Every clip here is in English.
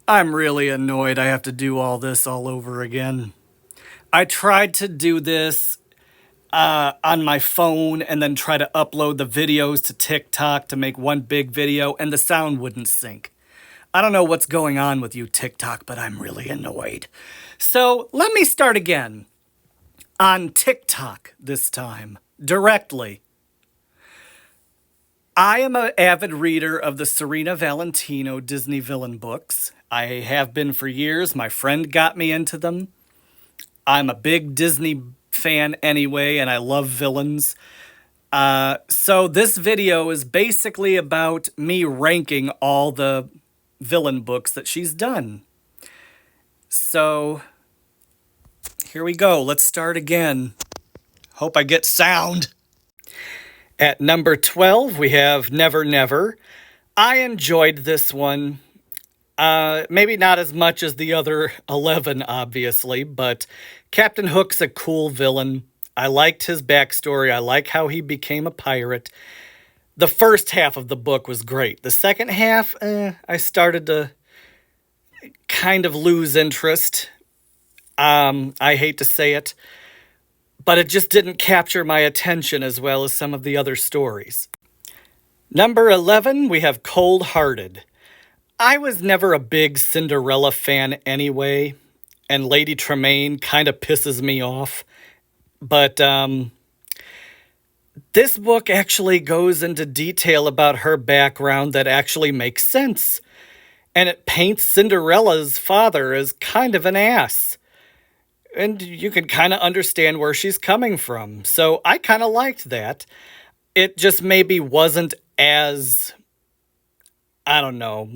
I'm really annoyed I have to do all this all over again. I tried to do this on my phone and then try to upload the videos to TikTok to make one big video, and the sound wouldn't sync. I don't know what's going on with you, TikTok, but I'm really annoyed. So let me start again. On TikTok this time, directly. I am an avid reader of the Serena Valentino Disney villain books. I have been for years. My friend got me into them. I'm a big Disney fan anyway, and I love villains. So this video is basically about me ranking all the villain books that she's done. So here we go. Let's start again. Hope I get sound. At number 12, we have Never Never. I enjoyed this one. Maybe not as much as the other 11, obviously, but Captain Hook's a cool villain. I liked his backstory. I like how he became a pirate. The first half of the book was great. The second half, I started to kind of lose interest. I hate to say it, but it just didn't capture my attention as well as some of the other stories. Number 11, we have Cold Hearted. I was never a big Cinderella fan anyway, and Lady Tremaine kind of pisses me off. But this book actually goes into detail about her background that actually makes sense. And it paints Cinderella's father as kind of an ass. And you can kind of understand where she's coming from. So I kind of liked that. It just maybe wasn't as, I don't know,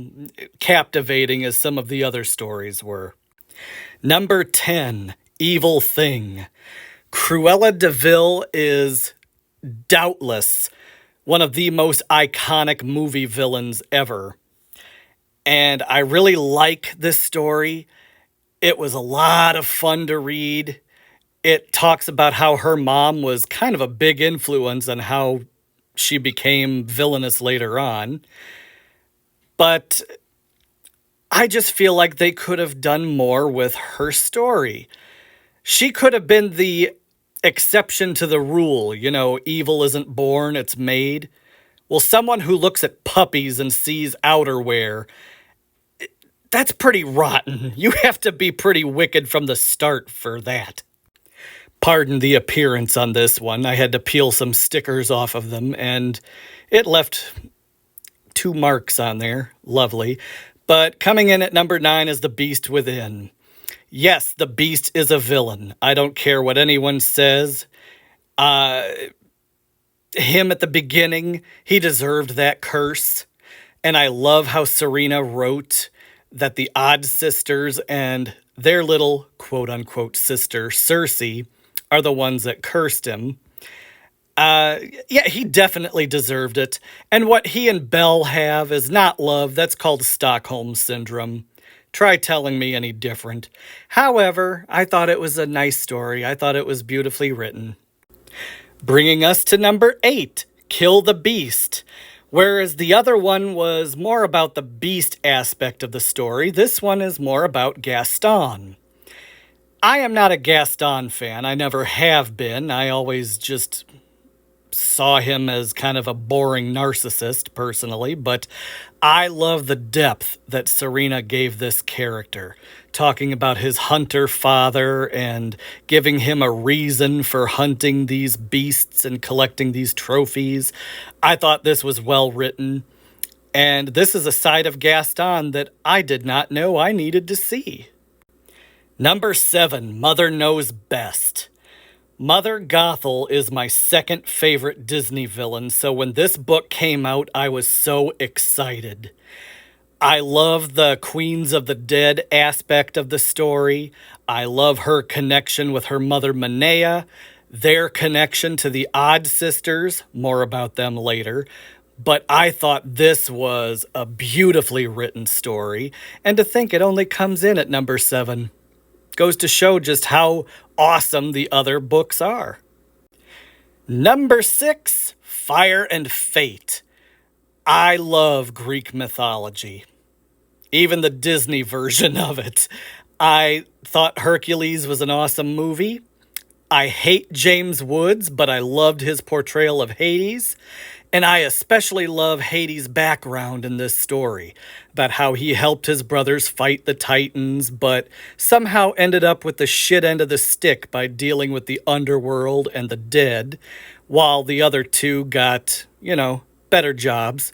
captivating as some of the other stories were. Number 10, Evil Thing. Cruella de Vil is doubtless one of the most iconic movie villains ever. And I really like this story. It was a lot of fun to read. It talks about how her mom was kind of a big influence on how she became villainous later on. But I just feel like they could have done more with her story. She could have been the exception to the rule. You know, evil isn't born, it's made. Well, someone who looks at puppies and sees outerwear, that's pretty rotten. You have to be pretty wicked from the start for that. Pardon the appearance on this one. I had to peel some stickers off of them, and it left 2 marks on there. Lovely. But coming in at number 9 is The Beast Within. Yes, the Beast is a villain. I don't care what anyone says. Him at the beginning, he deserved that curse. And I love how Serena wrote that the Odd Sisters and their little quote-unquote sister, Cersei, are the ones that cursed him. Yeah, he definitely deserved it. And what he and Belle have is not love. That's called Stockholm Syndrome. Try telling me any different. However, I thought it was a nice story. I thought it was beautifully written. Bringing us to number 8, Kill the Beast. Whereas the other one was more about the beast aspect of the story, this one is more about Gaston. I am not a Gaston fan. I never have been. I always just saw him as kind of a boring narcissist, personally, but I love the depth that Serena gave this character, talking about his hunter father and giving him a reason for hunting these beasts and collecting these trophies. I thought this was well written, and this is a side of Gaston that I did not know I needed to see. Number 7, Mother Knows Best. Mother Gothel is my second favorite Disney villain, so when this book came out, I was so excited. I love the Queens of the Dead aspect of the story. I love her connection with her mother Manea, their connection to the Odd Sisters, more about them later. But I thought this was a beautifully written story, and to think it only comes in at number 7. Goes to show just how awesome the other books are. Number 6, Fire and Fate. I love Greek mythology. even the Disney version of it. I thought Hercules was an awesome movie. I hate James Woods, but I loved his portrayal of Hades. And I especially love Hades' background in this story, about how he helped his brothers fight the Titans, but somehow ended up with the shit end of the stick by dealing with the underworld and the dead, while the other two got, better jobs.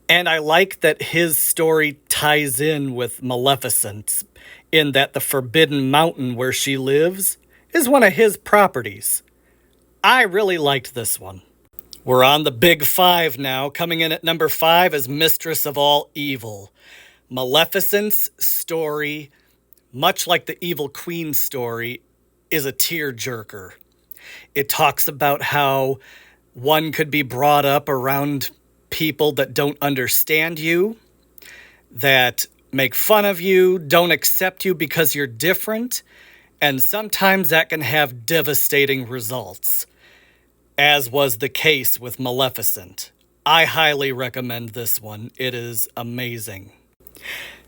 And I like that his story ties in with Maleficent's, in that the Forbidden Mountain where she lives is one of his properties. I really liked this one. We're on the big five now. Coming in at number 5 is Mistress of All Evil. Maleficent's story, much like the Evil Queen story, is a tearjerker. It talks about how one could be brought up around people that don't understand you, that make fun of you, don't accept you because you're different, and sometimes that can have devastating results, as was the case with Maleficent. I highly recommend this one. It is amazing.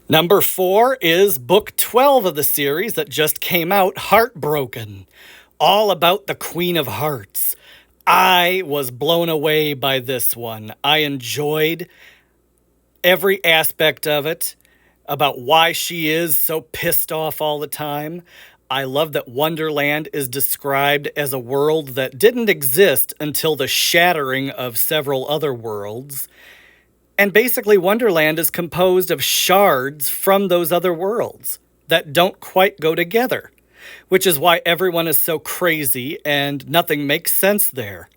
Number 4 is book 12 of the series that just came out, Heartbroken, all about the Queen of Hearts. I was blown away by this one. I enjoyed every aspect of it, about why she is so pissed off all the time. I love that Wonderland is described as a world that didn't exist until the shattering of several other worlds. And basically, Wonderland is composed of shards from those other worlds that don't quite go together, which is why everyone is so crazy and nothing makes sense there.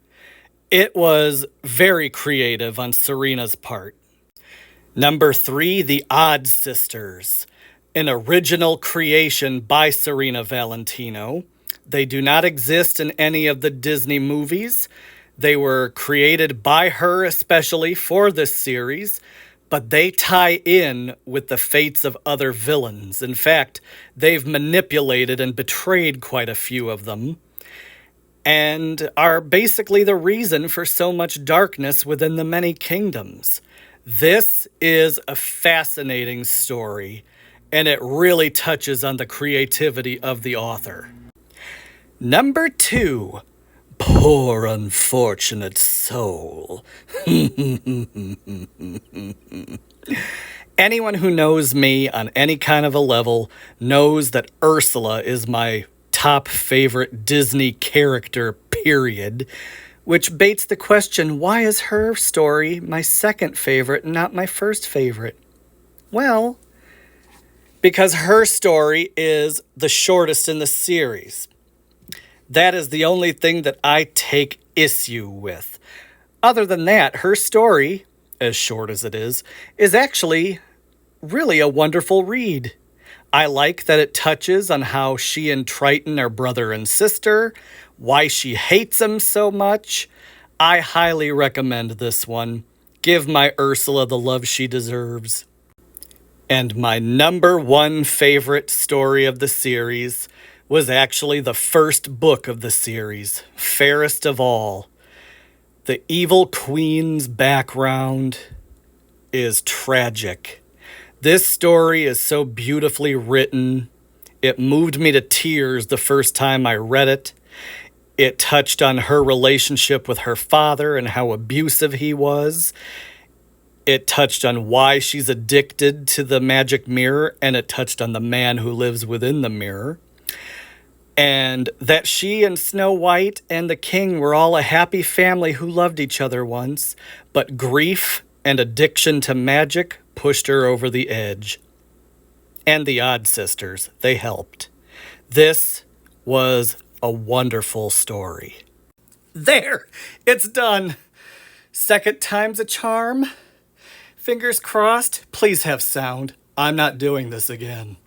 It was very creative on Serena's part. Number 3, The Odd Sisters, an original creation by Serena Valentino. They do not exist in any of the Disney movies. They were created by her especially for this series, but they tie in with the fates of other villains. In fact, they've manipulated and betrayed quite a few of them, and are basically the reason for so much darkness within the many kingdoms. This is a fascinating story, and it really touches on the creativity of the author. Number 2, Poor Unfortunate Soul. Anyone who knows me on any kind of a level knows that Ursula is my top favorite Disney character, period. Which baits the question, why is her story my second favorite and not my first favorite? Well, because her story is the shortest in the series. That is the only thing that I take issue with. Other than that, her story, as short as it is actually really a wonderful read. I like that it touches on how she and Triton are brother and sister, why she hates him so much. I highly recommend this one. Give my Ursula the love she deserves. And my number 1 favorite story of the series was actually the first book of the series, Fairest of All. The Evil Queen's background is tragic. This story is so beautifully written. It moved me to tears the first time I read it. It touched on her relationship with her father and how abusive he was. It touched on why she's addicted to the magic mirror, and it touched on the man who lives within the mirror. And that she and Snow White and the king were all a happy family who loved each other once, but grief and addiction to magic pushed her over the edge. And the Odd Sisters, they helped. This was a wonderful story. There, it's done. Second time's a charm. Fingers crossed. Please have sound. I'm not doing this again.